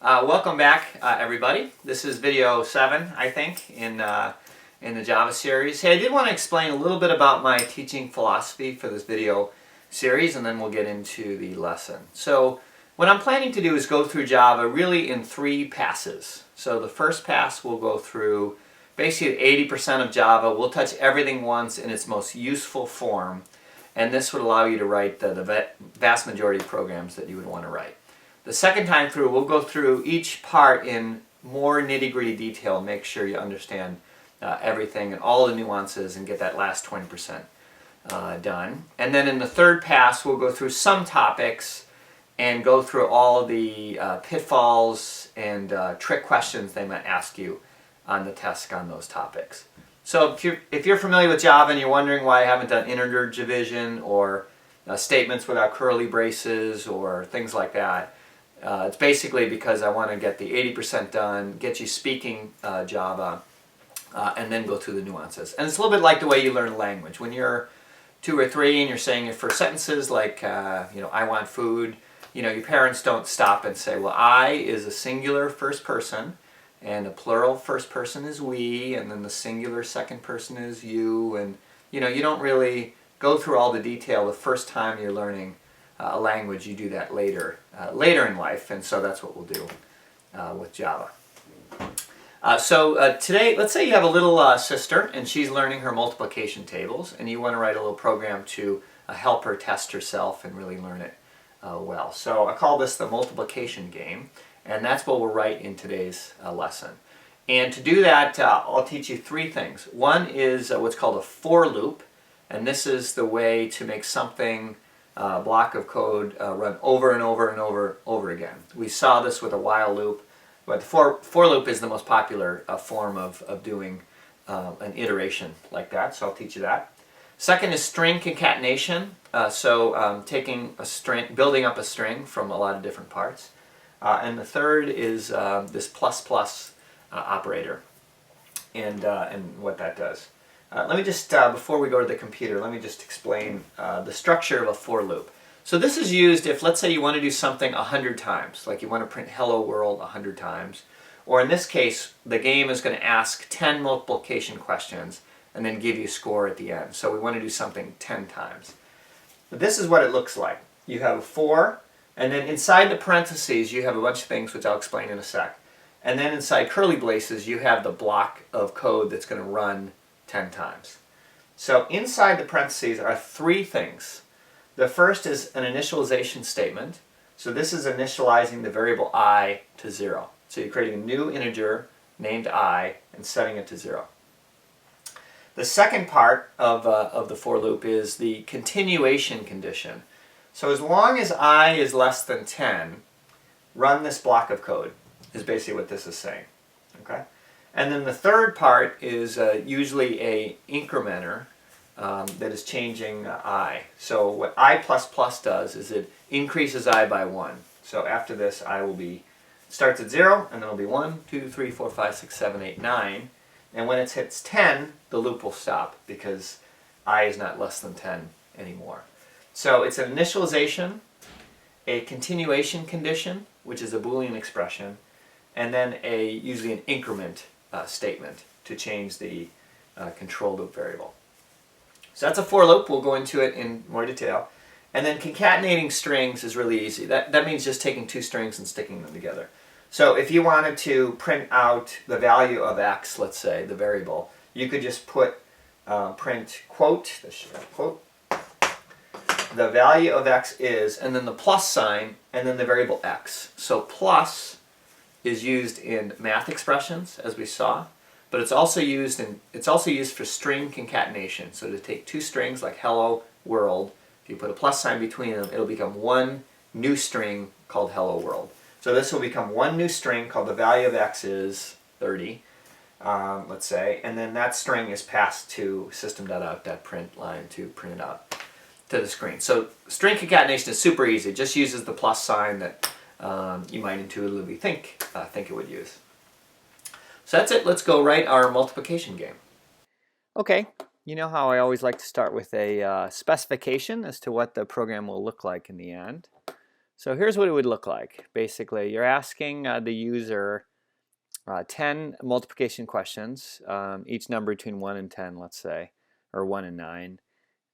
Welcome back, everybody. This is video 7, I think, in the Java series. Hey, I did want to explain a little bit about my teaching philosophy for this video series, and then we'll get into the lesson. So what I'm planning to do is go through Java really in 3 passes. So the first pass we'll go through basically 80% of Java. We'll touch everything once in its most useful form, and this would allow you to write the vast majority of programs that you would want to write. The second time through, we'll go through each part in more nitty-gritty detail, make sure you understand everything and all the nuances and get that last 20% done. And then in the third pass, we'll go through some topics and go through all the pitfalls and trick questions they might ask you on the test on those topics. So if you're familiar with Java and you're wondering why I haven't done integer division or statements without curly braces or things like that, it's basically because I want to get the 80% done, get you speaking Java, and then go through the nuances. And it's a little bit like the way you learn a language. When you're 2 or 3 and you're saying your first sentences like, I want food, your parents don't stop and say, well, I is a singular first person, and a plural first person is we, and then the singular second person is you, and you don't really go through all the detail the first time you're learning a language. You do that later in life, and so that's what we'll do with Java. Today, let's say you have a little sister, and she's learning her multiplication tables, and you want to write a little program to help her test herself and really learn it well. So I call this the multiplication game, and that's what we'll write in today's lesson. And to do that, I'll teach you 3 things. One is what's called a for loop, and this is the way to make something block of code run over and over and over again. We saw this with a while loop, but the for loop is the most popular form of doing an iteration like that, so I'll teach you that. Second is string concatenation, taking a string, building up a string from a lot of different parts. And the third is this plus operator and what that does. Let me just, before we go to the computer, let me just explain the structure of a for loop. So this is used if, let's say, you want to do something 100 times, like you want to print hello world 100 times, or in this case, the game is going to ask 10 multiplication questions and then give you a score at the end. So we want to do something 10 times. But this is what it looks like. You have a for, and then inside the parentheses you have a bunch of things which I'll explain in a sec. And then inside curly braces you have the block of code that's going to run 10 times. So inside the parentheses are 3 things. The first is an initialization statement. So this is initializing the variable I to 0. So you're creating a new integer named I and setting it to 0. The second part of the for loop is the continuation condition. So as long as I is less than 10, run this block of code, is basically what this is saying. Okay? And then the third part is usually a incrementer that is changing I. So what I++ does is it increases I by 1. So after this, I will be, starts at 0, and then it'll be 1, 2, 3, 4, 5, 6, 7, 8, 9. And when it hits 10, the loop will stop because I is not less than 10 anymore. So it's an initialization, a continuation condition, which is a Boolean expression, and then usually an increment statement to change the control loop variable. So that's a for loop. We'll go into it in more detail. And then concatenating strings is really easy. That means just taking 2 strings and sticking them together. So if you wanted to print out the value of x, let's say, the variable, you could just put print quote, this should have quote, the value of x is, and then the plus sign, and then the variable x. So plus is used in math expressions, as we saw, but it's also used for string concatenation. So to take 2 strings like hello world, if you put a plus sign between them, it'll become one new string called hello world. So this will become one new string called the value of x is 30, let's say, and then that string is passed to system.out.print line to print it out to the screen. So string concatenation is super easy. It just uses the plus sign that you might intuitively think it would use. So that's it. Let's go write our multiplication game. Okay, you know how I always like to start with a specification as to what the program will look like in the end. So here's what it would look like. Basically, you're asking the user 10 multiplication questions, each number between 1 and 10, let's say, or 1 and 9,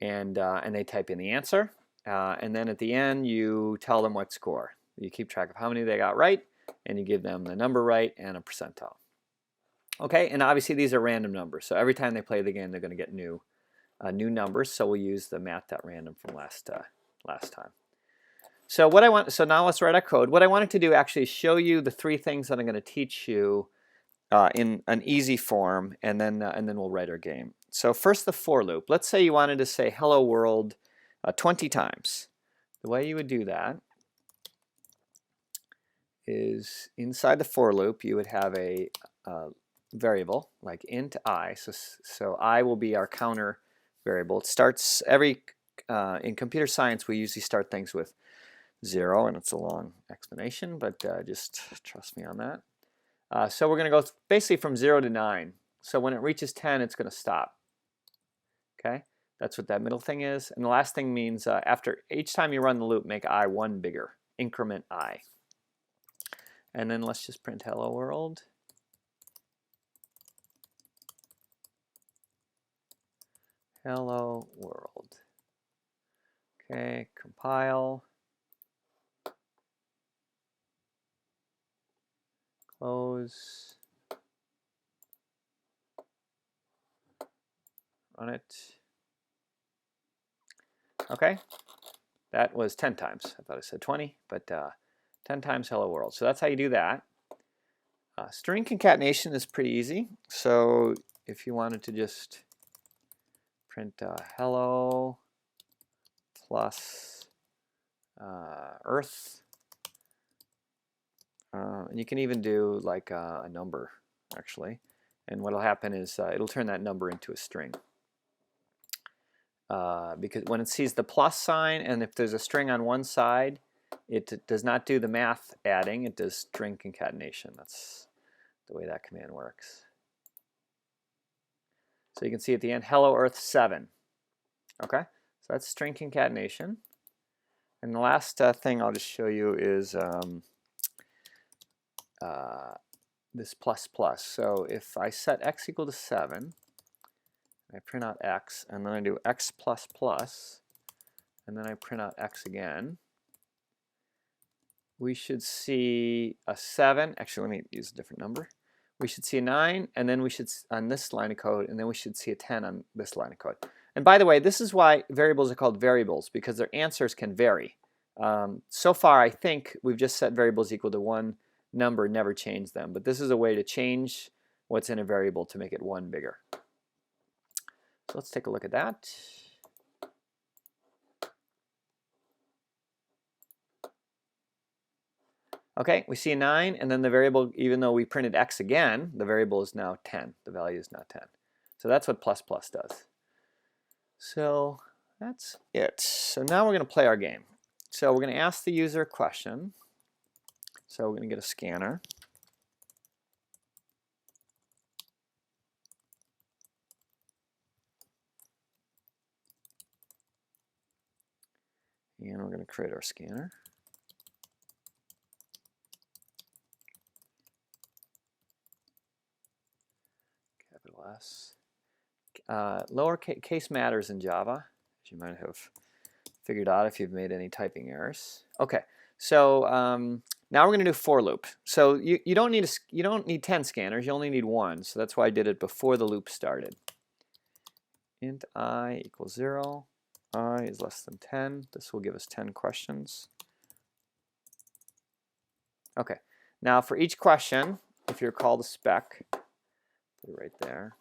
and they type in the answer. And then at the end, you tell them what score. You keep track of how many they got right, and you give them the number right and a percentile. Okay, and obviously these are random numbers, so every time they play the game, they're going to get new numbers. So we'll use the math.random from last time. So now let's write our code. What I wanted to do actually is show you the 3 things that I'm going to teach you in an easy form, and then we'll write our game. So first, the for loop. Let's say you wanted to say hello world 20 times. The way you would do that is inside the for loop you would have a variable like int I. So I will be our counter variable. It starts in computer science we usually start things with 0, and it's a long explanation, but just trust me on that. So we're going to go basically from 0 to 9. So when it reaches 10, it's going to stop. Okay, that's what that middle thing is. And the last thing means after each time you run the loop, make I 1 bigger, increment I. And then let's just print hello world. Hello world. Okay, compile. Close. Run it. Okay, that was 10 times. I thought I said 20, but 10 times hello world. So that's how you do that. String concatenation is pretty easy. So if you wanted to just print hello plus earth, and you can even do like a number actually, and what will happen is it'll turn that number into a string. Because when it sees the plus sign, and if there's a string on one side, it does not do the math adding, it does string concatenation. That's the way that command works. So you can see at the end, hello earth 7. Okay, so that's string concatenation. And the last thing I'll just show you is this plus plus. So if I set x equal to 7, I print out x, and then I do x plus plus, and then I print out x again, we should see a 7. Actually, let me use a different number. We should see a 9, and then we should, on this line of code, and then we should see a 10 on this line of code. And by the way, this is why variables are called variables, because their answers can vary. So far, I think we've just set variables equal to 1 number, never change them. But this is a way to change what's in a variable to make it 1 bigger. So let's take a look at that. Okay, we see a 9, and then the variable, even though we printed x again, the variable is now 10. The value is now 10. So that's what plus plus does. So that's it. So now we're going to play our game. So we're going to ask the user a question. So we're going to get a scanner. And we're going to create our scanner. Capital S. Lowercase matters in Java, as you might have figured out if you've made any typing errors. Okay, so now we're going to do for loop. So you don't need 10 scanners. You only need 1. So that's why I did it before the loop started. Int I equals 0. I is less than 10. This will give us 10 questions. Okay, now for each question, if you recall the spec, put it right there.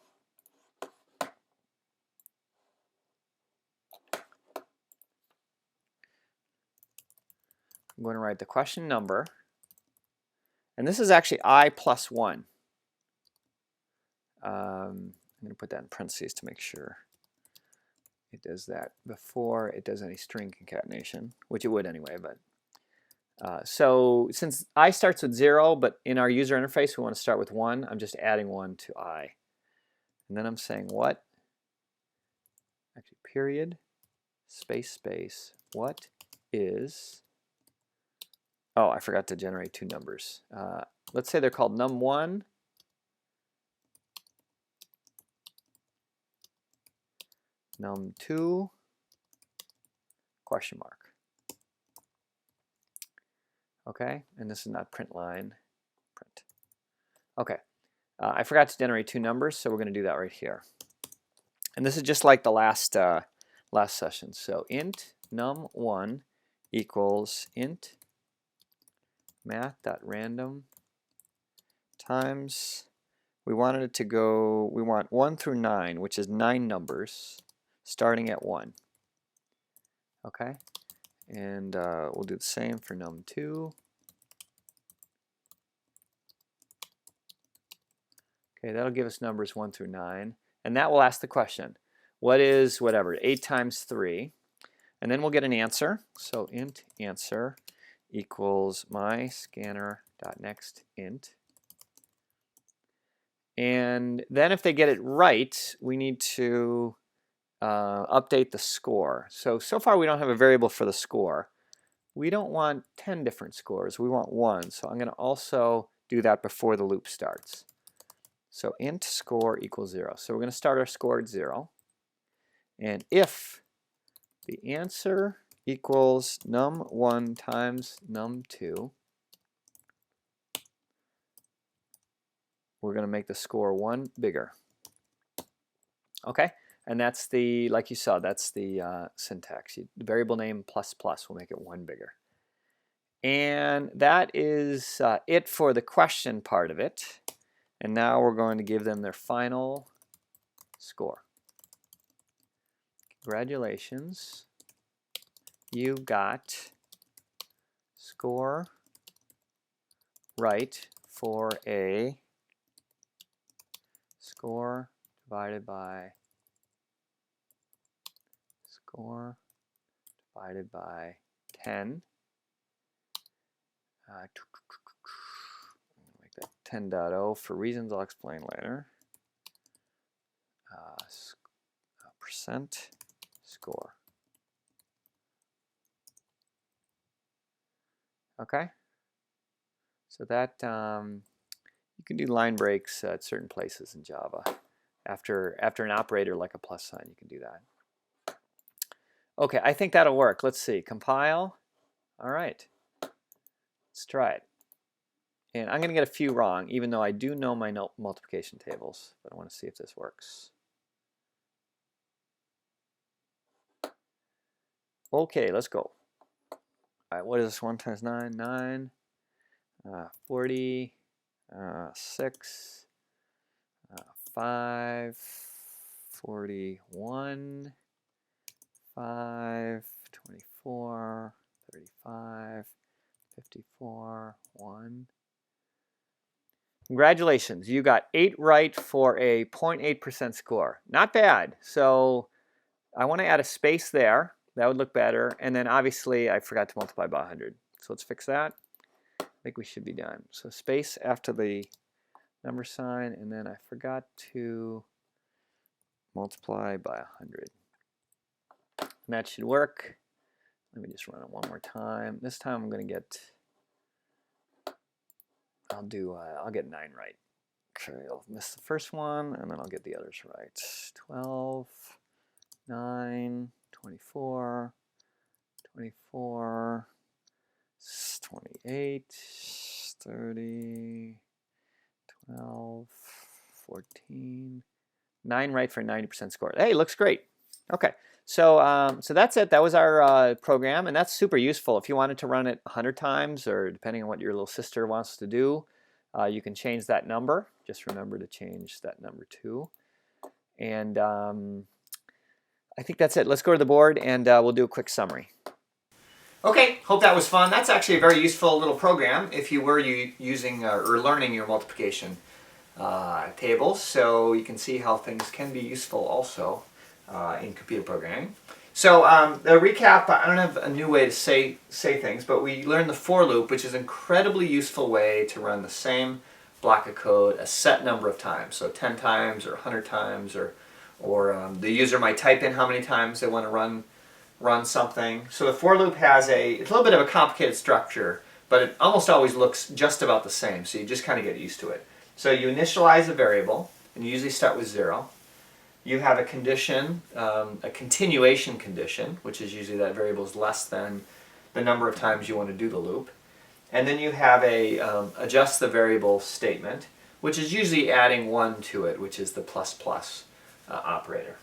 I'm going to write the question number, and this is actually I plus 1. I'm going to put that in parentheses to make sure it does that before it does any string concatenation, which it would anyway. But so since I starts with 0, but in our user interface we want to start with 1, I'm just adding 1 to I. And then I'm saying what? Actually, period, space, space, what is Oh, I forgot to generate two numbers. Let's say they're called num1 num2 question mark. Okay, and this is not print line, print. Okay, I forgot to generate two numbers, so we're going to do that right here. And this is just like the last session. So int num1 equals int math.random times, we wanted it to go, we want 1 through 9, which is 9 numbers starting at 1. Okay, and we'll do the same for num2. Okay, that'll give us numbers 1 through 9. And that will ask the question, what is whatever, 8 times 3? And then we'll get an answer. So int answer equals my scanner.next int. And then if they get it right, we need to update the score. So far we don't have a variable for the score. We don't want 10 different scores. We want 1. So I'm going to also do that before the loop starts. So int score equals 0. So we're going to start our score at 0. And if the answer equals num1 times num2, we're going to make the score 1 bigger. Okay, and that's the, like you saw, that's the syntax. The variable name plus plus will make it 1 bigger. And that is it for the question part of it. And now we're going to give them their final score. Congratulations, you got score right for a score divided by score divided by 10. Make that 10.0 for reasons I'll explain later. Percent score. Okay, so that you can do line breaks at certain places in Java. After an operator like a plus sign, you can do that. Okay, I think that'll work. Let's see, compile. All right, let's try it. And I'm going to get a few wrong, even though I do know my multiplication tables, but I want to see if this works. Okay, let's go. All right, what is this? 1 times 9? 9. 40. 6. 5. 41. 5. 24. 35. 54. 1. Congratulations, you got 8 right for a 0.8% score. Not bad. So I want to add a space there. That would look better. And then obviously I forgot to multiply by 100. So let's fix that. I think we should be done. So space after the number sign, and then I forgot to multiply by 100. And that should work. Let me just run it one more time. This time I'm going to get, I'll get 9 right. Okay, I'll miss the first one, and then I'll get the others right. 12, 9, 24, 24, 28, 30, 12, 14, 9 right for a 90% score. Hey, looks great. Okay, so so that's it. That was our program, and that's super useful. If you wanted to run it 100 times, or depending on what your little sister wants to do, you can change that number. Just remember to change that number too. And I think that's it. Let's go to the board, and we'll do a quick summary. Okay, hope that was fun. That's actually a very useful little program if you were using or learning your multiplication tables. So you can see how things can be useful also in computer programming. So the recap, I don't have a new way to say things, but we learned the for loop, which is an incredibly useful way to run the same block of code a set number of times. So 10 times or 100 times, or the user might type in how many times they want to run something. So the for loop has it's a little bit of a complicated structure, but it almost always looks just about the same, so you just kind of get used to it. So you initialize a variable, and you usually start with 0. You have a condition, a continuation condition, which is usually that variable is less than the number of times you want to do the loop. And then you have a adjust the variable statement, which is usually adding 1 to it, which is the plus plus operator.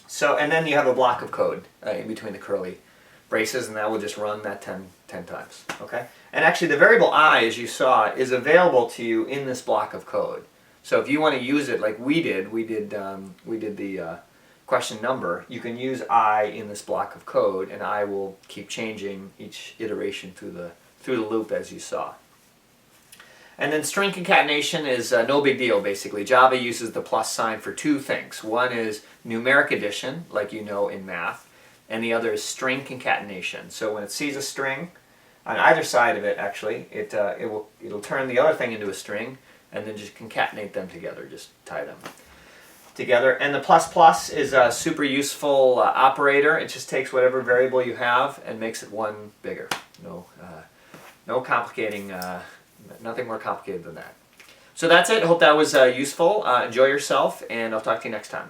So, and then you have a block of code in between the curly braces, and that will just run that 10 times. Okay? And actually the variable I, as you saw, is available to you in this block of code. So if you want to use it like we did the question number, you can use I in this block of code, and I will keep changing each iteration through the loop as you saw. And then string concatenation is no big deal, basically. Java uses the plus sign for 2 things. One is numeric addition, like you know in math, and the other is string concatenation. So when it sees a string, on either side of it, actually, it'll turn the other thing into a string, and then just concatenate them together, just tie them together. And the plus plus is a super useful operator. It just takes whatever variable you have and makes it 1 bigger. No complicating, nothing more complicated than that. So that's it. Hope that was useful. Enjoy yourself, and I'll talk to you next time.